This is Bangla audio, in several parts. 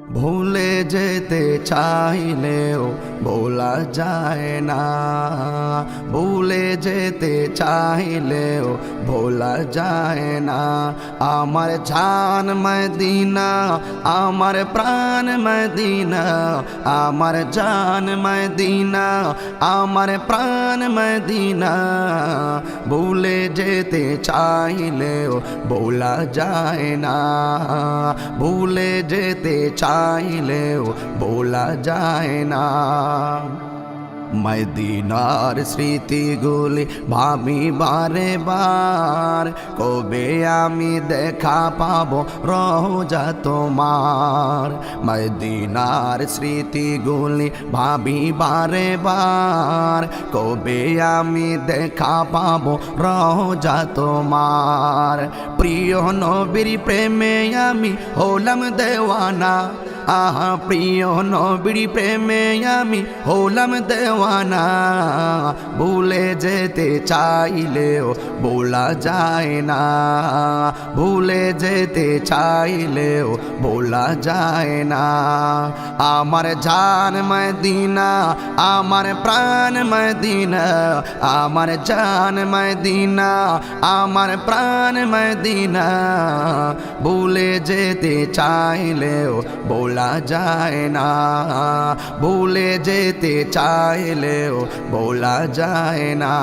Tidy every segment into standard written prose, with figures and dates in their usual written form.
ভুলে যেতে চাইলেও ভোলা যায় না, ভুলে যেতে চাইলেও ভোলা যায় না। আমার জান মদিনা, আমার প্রাণ মদিনা, আমার জান মদিনা, আমার প্রাণ মদিনা। ভুলে যেতে চাইলেও ভোলা যায় না, ভুলে যেতে চাইলেও ভোলা যায় না। মদিনার স্মৃতিগুলি ভাবি বারে বার, কবে আমি দেখা পাবো রওজা তোমার। মদিনার স্মৃতিগুলি ভাবি বারে বার, কবে আমি দেখা পাবো রওজা তোমার। প্রিয় নবীর প্রেমে আমি হলাম দেওয়ানা, আহা প্রিয় নবীর প্রেমে আমি হলাম দেওয়ানা। ভুলে যেতে চাইলেও ভোলা যায় না, ভুলে যেতে চাইলেও ভোলা যায় না। আমার জান মদিনা, আমার প্রাণ মদিনা, আমার জান মদিনা, আমার প্রাণ মদিনা। ভুলে যেতে চাইলেও ভোলা যায় না, ভুলে যেতে চাইলেও ভোলা যায় না।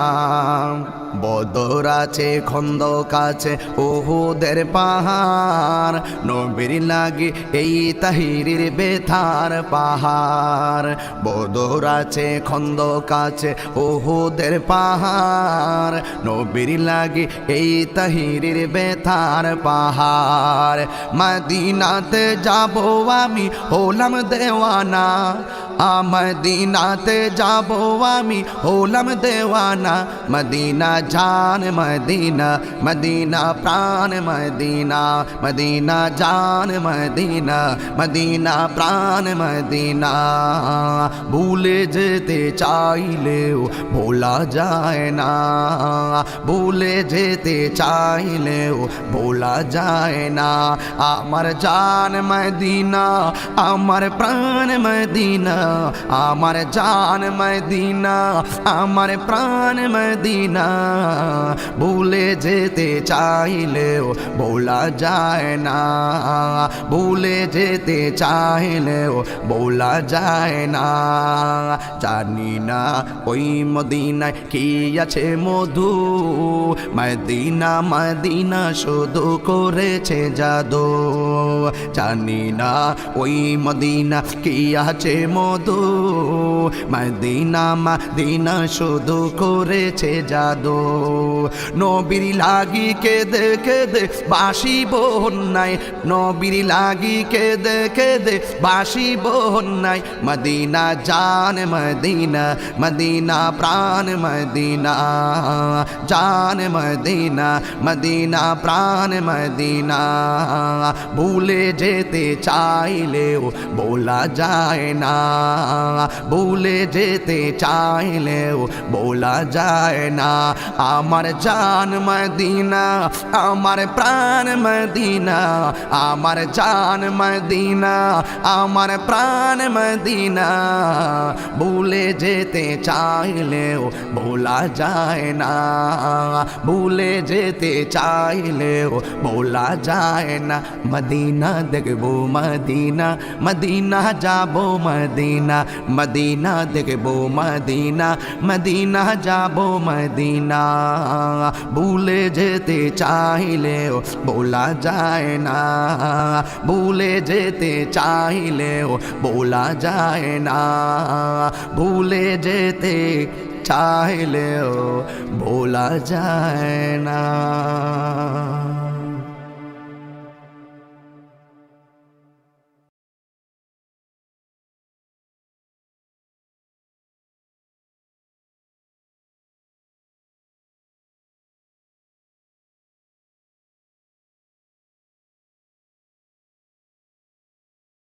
বদর আছে, খন্দক আছে, উহুদের পাহাড়, নবীর লাগে এই তাহিরির বেথার পাহাড়। বদর আছে, খন্দক আছে, উহুদের পাহাড়, নবীর লাগে এই তাহিরির বেথার পাহাড়। মদিনাতে যাব আমি হলাম দেওয়ানা, মদিনাতে যাব আমি হলাম দেওয়ানা। মদিনা জান মদিনা, মদিনা প্রাণ মদিনা, মদিনা জান মদিনা, মদিনা প্রাণ মদিনা। ভুলে যেতে চাইলেও ভোলা যায় না, ভুলে যেতে চাইলেও ভোলা যায় না। আমার জান মদিনা, আমার প্রাণ মদিনা, আমার জান মদিনা, আমার প্রাণ মদিনা। ভুলে যেতে চাইলেও ভোলা যায় না, ভুলে যেতে চাইলেও ভোলা যায় না। জানি না ওই মদিনায় কি আছে মধু, মদিনা মদিনা শুধু করেছে জাদু। জানি না ওই মদিনা কি আছে মধু, মদিনা মদিনা শুধু করেছে জাদু। নবীর লাগি কেঁদে কেঁদে বাসি বন্যায়, নবীর লাগি কেঁদে কেঁদে বাসি বন্যায়। মদিনা জান মদিনা, মদিনা প্রাণ মদিনা, জান মদিনা, মদিনা প্রাণ মদিনা। ভুলে যেতে চাইলেও ভোলা যায় না, ভুলে যেতে চাইলেও ভোলা যায় না। আমার জান মদিনা, আমার প্রাণ মদিনা, আমার জান মদিনা, আমার প্রাণ মদিনা। ভুলে যেতে চাইলেও ভোলা যায় না, ভুলে যেতে চাইলেও ভোলা যায় না। মদিনা দেখবো মদিনা, মদিনা যাবো মদিনা, মদিনা দেখবো মদিনা, মদিনা যাবো মদিনা। ভুলে যেতে চাইলেও ভোলা যায় না, ভুলে যেতে চাইলেও ভোলা যায় না, ভুলে যেতে চাইলেও ভোলা যায় না।